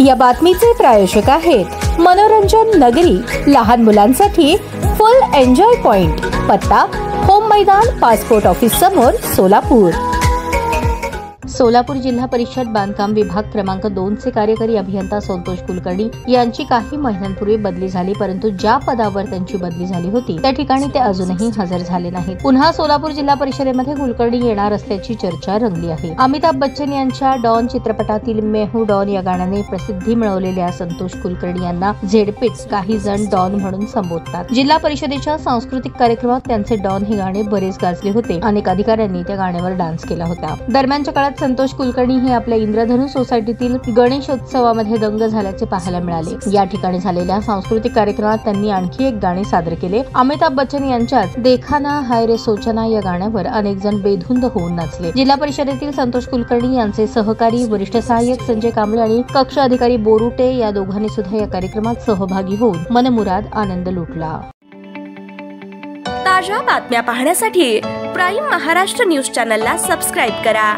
या बातमीचे प्रायोजक आहेत मनोरंजन नगरी, लहान मुलांसाठी फुल एन्जॉय पॉइंट, पत्ता होम मैदान, पासपोर्ट ऑफिस समोर, सोलापूर. सोलापूर जिल्हा परिषद बांधकाम विभाग क्रमांक 2 चे कार्यकारी अभियंता संतोष कुलकर्णी यांची काही महिन्यांपूर्वी बदली झाली, परंतु ज्या पदावर त्यांची बदली झाली होती त्या ठिकाणी ते अजूनही हजर झाले नाहीत. पुन्हा सोलापूर जिल्हा परिषदेमध्ये कुलकर्णी येणार असल्याची चर्चा रंगली आहे. अमिताभ बच्चन यांच्या डॉन चित्रपटातील मैं हूं डॉन या गाण्याने प्रसिद्धी मिळवलेल्या संतोष कुलकर्णी यांना झेडपीत काही जण डॉन म्हणून संबोधतात. जिल्हा परिषदेच्या सांस्कृतिक कार्यक्रमात त्यांचे डॉन हे गाणे बरेच गाजले होते. अनेक अधिकाऱ्यांनी त्या गाण्यावर डान्स केला होता. दरम्यानच्या काळात संतोष कुलकर्णी हे आपल्या इंद्रधनु सोसायटीतील गणेशोत्सवामध्ये दंग झाल्याचे पाहायला मिळाले. या ठिकाणी झालेल्या सांस्कृतिक कार्यक्रमात त्यांनी आणखी एक गाणे सादर केले. अमिताभ बच्चन यांच्याच देखा ना हाय रे सोचना या गाण्यावर अनेक जण बेधुंद होऊन नाचले. जिल्हा परिषदेतील संतोष कुलकर्णी यांचे सहकारी वरिष्ठ सहाय्यक संजय कांबळे आणि कक्ष अधिकारी बोरुटे या दोघांनी सुद्धा या कार्यक्रमात सहभागी होऊन मनमुराद आनंद लुटला. ताज्या बातम्या पाहण्यासाठी प्राईम महाराष्ट्र न्यूज चॅनलला सबस्क्राईब करा.